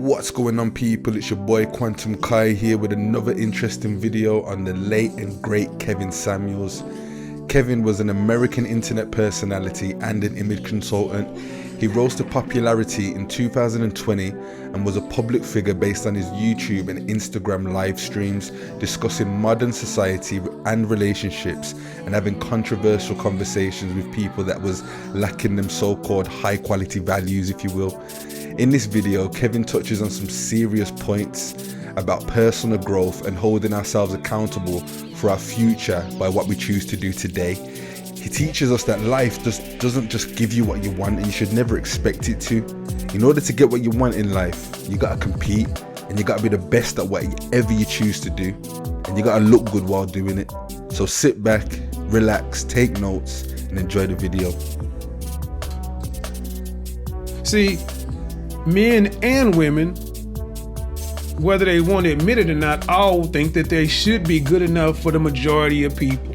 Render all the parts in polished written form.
What's going on, people? It's your boy Quantum Kai here with another interesting video on the late and great Kevin Samuels. Kevin was an American internet personality and an image consultant. He rose to popularity in 2020 and was a public figure based on his YouTube and Instagram live streams discussing modern society and relationships and having controversial conversations with people that was lacking them so-called high quality values, if you will. In this video, Kevin touches on some serious points about personal growth and holding ourselves accountable for our future by what we choose to do today. He teaches us that life doesn't just give you what you want, and you should never expect it to. In order to get what you want in life, you gotta compete and you gotta be the best at whatever you choose to do, and you gotta look good while doing it. So sit back, relax, take notes, and enjoy the video. See, men and women, whether they want to admit it or not, all think that they should be good enough for the majority of people.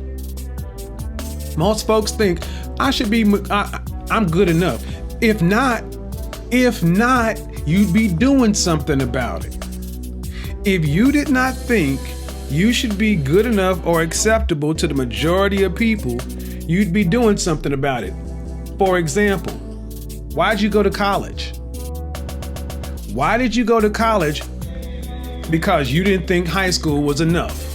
Most folks think I'm good enough. If not, you'd be doing something about it. If you did not think you should be good enough or acceptable to the majority of people, you'd be doing something about it. For example, why'd you go to college? Why did you go to college? Because you didn't think high school was enough.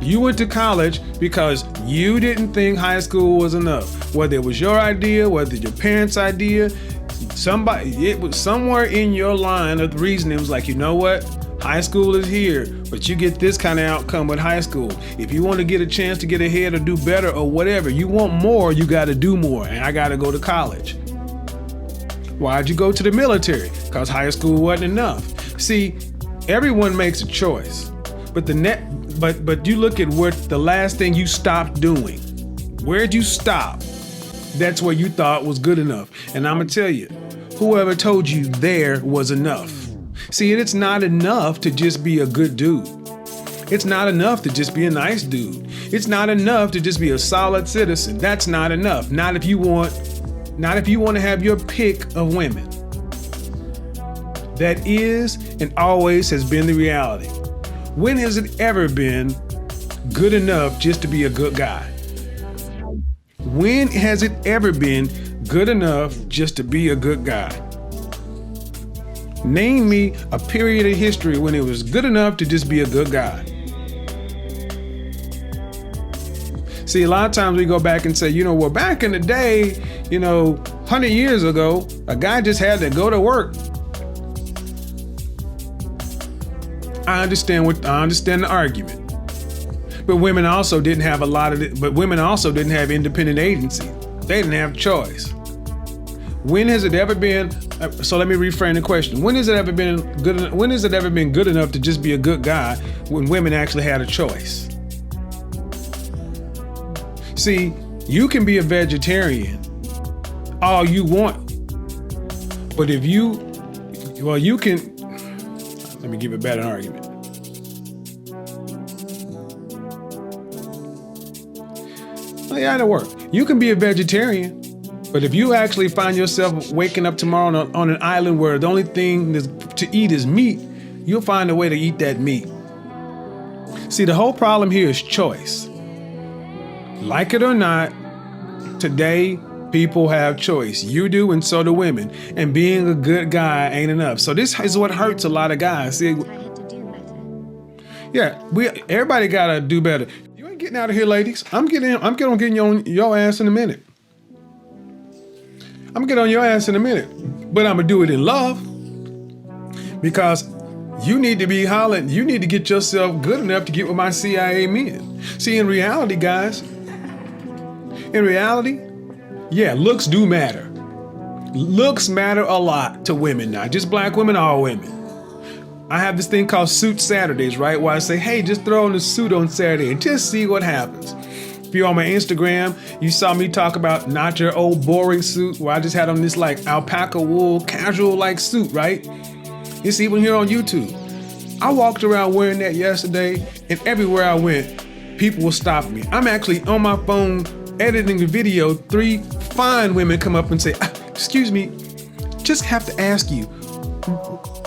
You went to college because you didn't think high school was enough. Whether it was your idea, whether your parents' idea, it was somewhere in your line of reasoning. It was like, you know what? High school is here, but you get this kind of outcome with high school. If you want to get a chance to get ahead or do better or whatever, you want more, you got to do more. And I got to go to college. Why'd you go to the military? Because high school wasn't enough. See, everyone makes a choice, but you look at what the last thing you stopped doing. Where'd you stop? That's where you thought was good enough. And I'm gonna tell you, whoever told you there was enough. See, it's not enough to just be a good dude. It's not enough to just be a nice dude. It's not enough to just be a solid citizen. That's not enough. Not if you want to have your pick of women. That is and always has been the reality. When has it ever been good enough just to be a good guy? When has it ever been good enough just to be a good guy? Name me a period of history when it was good enough to just be a good guy. See, a lot of times we go back and say, well, back in the day, 100 years ago, a guy just had to go to work. I understand the argument, but women also didn't have independent agency. They didn't have choice. When has it ever been? So let me reframe the question. When has it ever been good enough to just be a good guy when women actually had a choice? See, you can be a vegetarian all you want, but let me give a better argument. Well, yeah, it'll work. You can be a vegetarian, but if you actually find yourself waking up tomorrow on an island where the only thing to eat is meat, you'll find a way to eat that meat. See, the whole problem here is choice. Like it or not, today, people have choice. You do, and so do women. And being a good guy ain't enough. So this is what hurts a lot of guys. See, everybody gotta do better. You ain't getting out of here, ladies. I'm getting on your ass in a minute. I'm gonna get on your ass in a minute, but I'm gonna do it in love, because you need to be hollering. You need to get yourself good enough to get with my CIA men. See, in reality, guys. Looks do matter. Looks matter a lot to women now. Just black women, all women. I have this thing called Suit Saturdays, right? Where I say, hey, just throw on a suit on Saturday and just see what happens. If you're on my Instagram, you saw me talk about not your old boring suit where I just had on this like alpaca wool casual like suit, right? It's even here on YouTube. I walked around wearing that yesterday, and everywhere I went, people were stopping me. I'm actually on my phone editing the video. 3 fine women come up and say, excuse me, just have to ask you,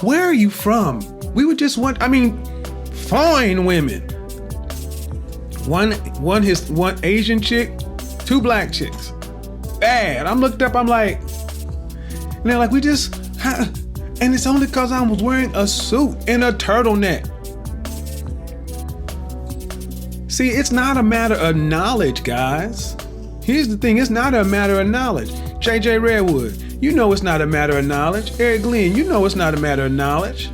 where are you from? We would just want, fine women. One Asian chick, 2 black chicks. Bad. I'm looked up, I'm like, and they're like, and it's only because I was wearing a suit and a turtleneck. See, it's not a matter of knowledge, guys. Here's the thing, it's not a matter of knowledge. JJ Redwood, you know it's not a matter of knowledge. Eric Glenn, you know it's not a matter of knowledge.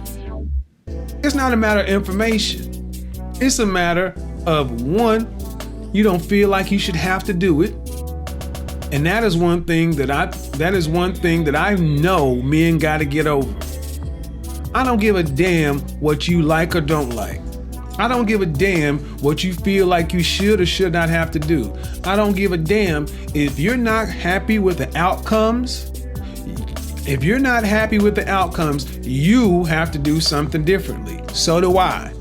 It's not a matter of information. It's a matter of, one, you don't feel like you should have to do it. And that is one thing that I know men gotta get over. I don't give a damn what you like or don't like. I don't give a damn what you feel like you should or should not have to do. I don't give a damn if you're not happy with the outcomes. If you're not happy with the outcomes, you have to do something differently. So do I.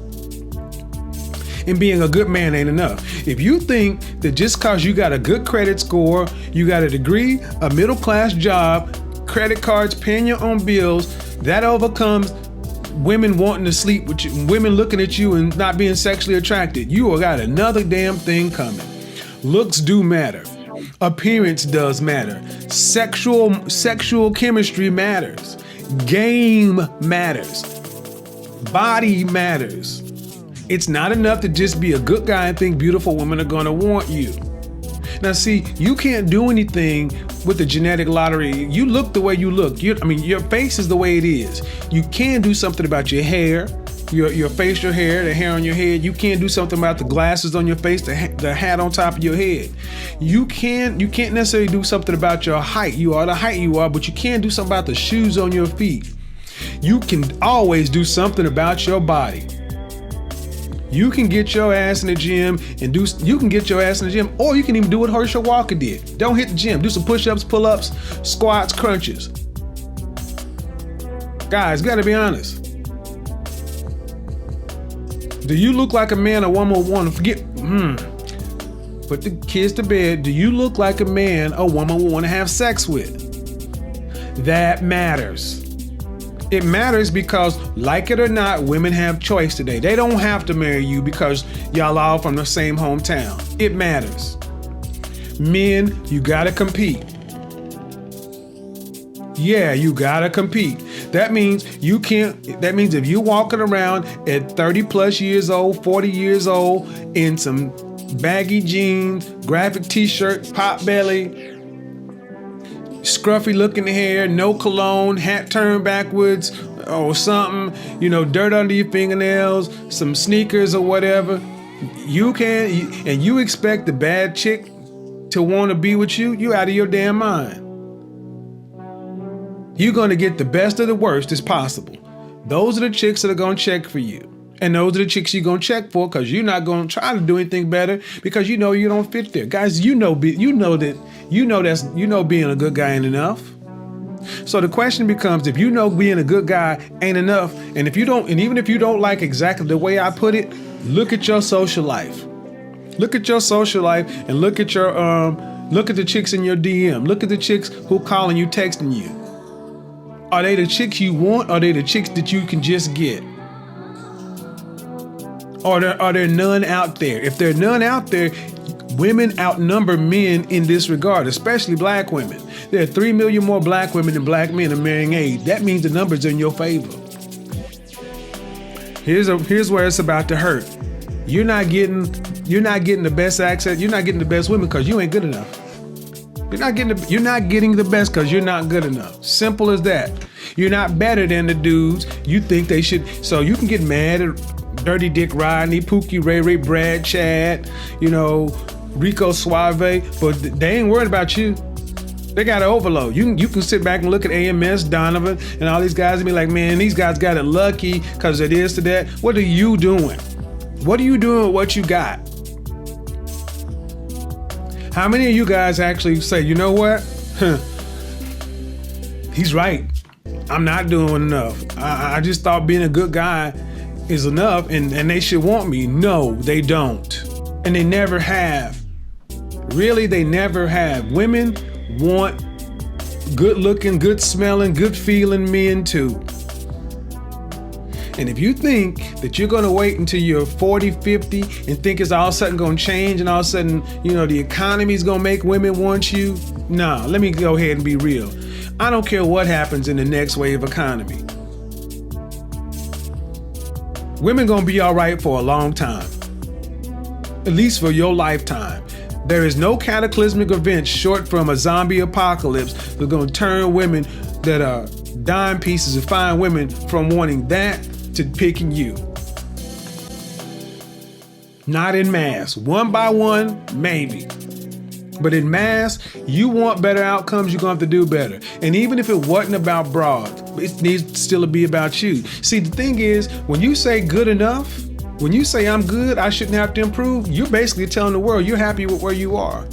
And being a good man ain't enough. If you think that just cause you got a good credit score, you got a degree, a middle class job, credit cards, paying your own bills, that overcomes women wanting to sleep with you, women looking at you and not being sexually attracted, you got another damn thing coming. Looks do matter. Appearance does matter. Sexual chemistry matters. Game matters. Body matters. It's not enough to just be a good guy and think beautiful women are gonna want you. Now see, you can't do anything with the genetic lottery. You look the way you look. Your face is the way it is. You can do something about your hair, your facial hair, the hair on your head. You can do something about the glasses on your face, the hat on top of your head. You can't necessarily do something about your height. You are the height you are, but you can do something about the shoes on your feet. You can always do something about your body. You can get your ass in the gym or you can even do what Herschel Walker did. Don't hit the gym. Do some push-ups, pull-ups, squats, crunches. Guys, gotta be honest. Do you look like a man or woman would want to put the kids to bed? Do you look like a man or woman would want to have sex with? That matters. It matters because, like it or not, women have choice today. They don't have to marry you because y'all all from the same hometown. It matters. Men, you gotta compete. Yeah, you gotta compete. That means if you're walking around at 30 plus years old, 40 years old, in some baggy jeans, graphic t-shirt, pot belly, scruffy looking hair, no cologne, hat turned backwards or something, dirt under your fingernails, some sneakers or whatever, you expect the bad chick to want to be with you, you out of your damn mind. You're going to get the best of the worst as possible. Those are the chicks that are going to check for you. And those are the chicks you're going to check for because you're not going to try to do anything better because you know you don't fit there. Guys, you know being a good guy ain't enough. So the question becomes, if you know being a good guy ain't enough, and even if you don't like exactly the way I put it, look at your social life. Look at your social life and look at the chicks in your DM. Look at the chicks who calling you, texting you. Are they the chicks you want? Or are they the chicks that you can just get? Are there none out there? If there are none out there, women outnumber men in this regard, especially black women. There are 3 million more black women than black men of marrying age. That means the numbers are in your favor. Here's where it's about to hurt. You're not getting the best access. You're not getting the best women because you ain't good enough. You're not getting the best because you're not good enough. Simple as that. You're not better than the dudes you think they should. So you can get mad at Dirty Dick Rodney, Pookie Ray Ray, Brad Chad, Rico Suave, but they ain't worried about you. They got an overload. You can sit back and look at AMS, Donovan, and all these guys and be like, man, these guys got it lucky because of this to that. What are you doing? What are you doing with what you got? How many of you guys actually say, you know what? He's right. I'm not doing enough. I just thought being a good guy is enough and they should want me. No, they don't. And they never have. Really, they never have. Women want good looking, good smelling, good feeling men too. And if you think that you're going to wait until you're 40, 50 and think it's all of a sudden going to change and all of a sudden, the economy's going to make women want you. Nah, let me go ahead and be real. I don't care what happens in the next wave economy. Women going to be all right for a long time. At least for your lifetime. There is no cataclysmic event short from a zombie apocalypse that's going to turn women that are dime pieces of fine women from wanting that to picking you. Not in mass. One by one, maybe. But in mass, you want better outcomes, you're going to have to do better. And even if it wasn't about broads, it needs to still be about you. See, the thing is, when you say good enough, when you say I'm good, I shouldn't have to improve, you're basically telling the world you're happy with where you are.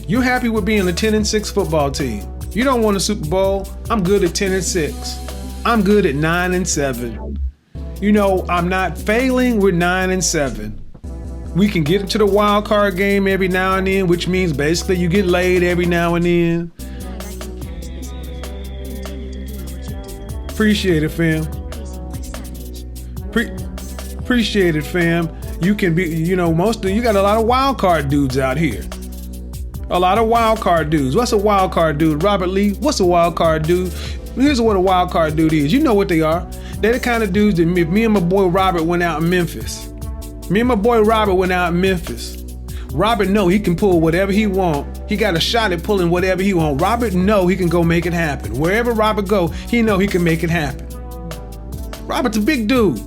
You're happy with being a 10-6 football team. You don't want a Super Bowl. I'm good at 10-6. I'm good at 9-7. I'm not failing. We're 9-7. We can get into the wild card game every now and then, which means basically you get laid every now and then. Appreciate it, fam. Appreciate it, fam. You can be, you got a lot of wild card dudes out here. A lot of wild card dudes. What's a wild card dude? Robert Lee, what's a wild card dude? Here's what a wild card dude is. You know what they are. They're the kind of dudes that me and my boy Robert went out in Memphis. Robert know he can pull whatever he want. He got a shot at pulling whatever he want. Robert know he can go make it happen. Wherever Robert go, he know he can make it happen. Robert's a big dude,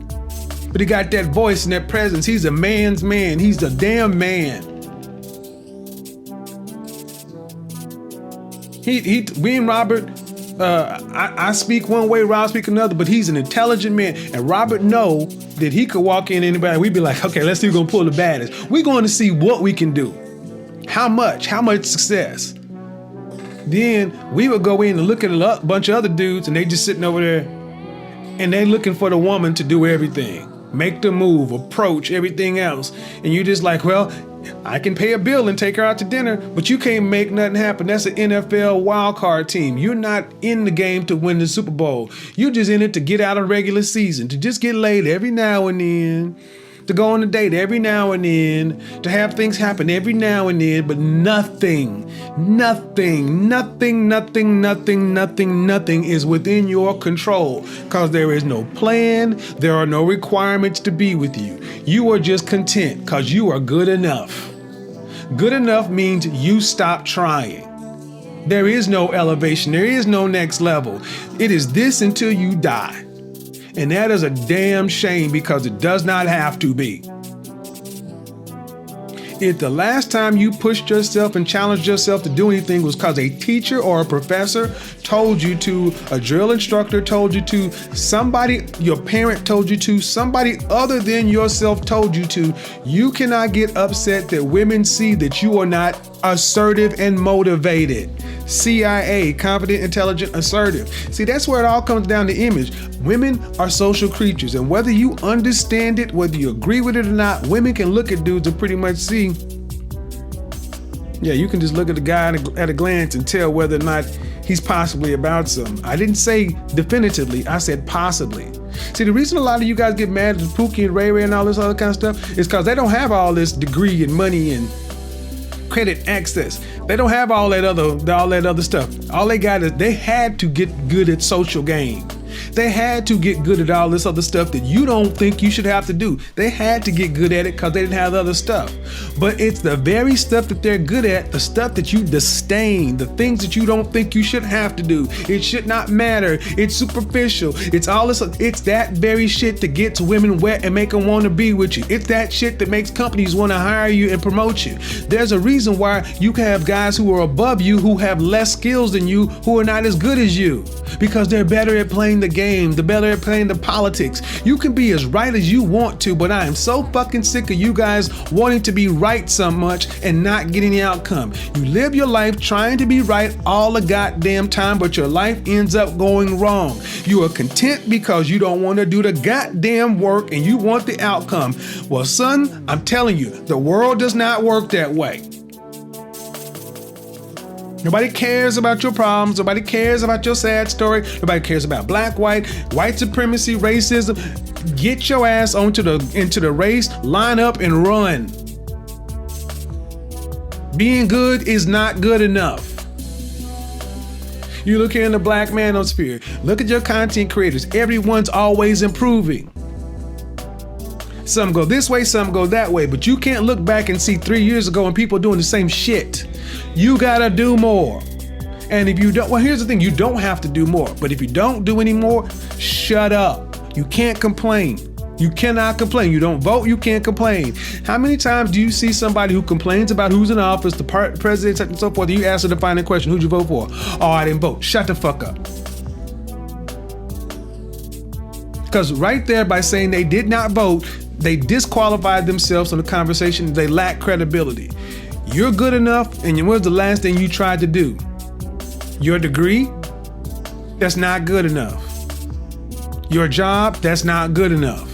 but he got that voice and that presence. He's a man's man. He's a damn man. Me and Robert, I speak one way, Rob speak another, but he's an intelligent man. And Robert know that he could walk in anybody. We'd be like, okay, let's see who's gonna pull the baddest. We're going to see what we can do. How much success. Then we would go in and look at a bunch of other dudes and they just sitting over there and they looking for the woman to do everything. Make the move, approach, everything else. And you just like, well, I can pay a bill and take her out to dinner, but you can't make nothing happen. That's an NFL wild card team. You're not in the game to win the Super Bowl. You're just in it to get out of regular season, to just get laid every now and then, to go on a date every now and then, to have things happen every now and then, but nothing is within your control because there is no plan. There are no requirements to be with you. You are just content because you are good enough. Good enough means you stop trying. There is no elevation. There is no next level. It is this until you die. And that is a damn shame because it does not have to be. If the last time you pushed yourself and challenged yourself to do anything was because a teacher or a professor told you to, a drill instructor told you to, somebody, your parent told you to, somebody other than yourself told you to, you cannot get upset that women see that you are not assertive and motivated. CIA, confident, intelligent, assertive. See, that's where it all comes down to image. Women are social creatures, and whether you understand it, whether you agree with it or not, women can look at dudes and pretty much see. Yeah, you can just look at the guy at a glance and tell whether or not he's possibly about something. I didn't say definitively, I said possibly. See, the reason a lot of you guys get mad at Pookie and Ray Ray and all this other kind of stuff is because they don't have all this degree and money and credit access. They don't have all that other stuff. All they got is they had to get good at social game. They had to get good at all this other stuff that you don't think you should have to do. They had to get good at it because they didn't have the other stuff. But it's the very stuff that they're good at, the stuff that you disdain, the things that you don't think you should have to do. It should not matter. It's superficial. It's all this. It's that very shit that gets women wet and make them want to be with you. It's that shit that makes companies want to hire you and promote you. There's a reason why you can have guys who are above you who have less skills than you who are not as good as you because they're better at playing the game, the better at playing the politics. You can be as right as you want to, but I am so fucking sick of you guys wanting to be right so much and not getting the outcome. You live your life trying to be right all the goddamn time, but your life ends up going wrong. You are content because you don't want to do the goddamn work and you want the outcome. Well, son, I'm telling you, the world does not work that way. Nobody cares about your problems. Nobody cares about your sad story. Nobody cares about black, white supremacy, racism. Get your ass into the race, line up and run. Being good is not good enough. You look here in the black manosphere. Look at your content creators. Everyone's always improving. Some go this way, some go that way, but you can't look back and see 3 years ago and people doing the same shit. You gotta do more. And if you don't, well, here's the thing, you don't have to do more. But if you don't do any more, shut up. You can't complain. You cannot complain. You don't vote, you can't complain. How many times do you see somebody who complains about who's in office, the president, and so forth, and you ask the defining question, who'd you vote for? Oh, I didn't vote. Shut the fuck up. Because right there, by saying they did not vote, they disqualified themselves from the conversation. They lack credibility. You're good enough, and what's the last thing you tried to do? Your degree? That's not good enough. Your job? That's not good enough.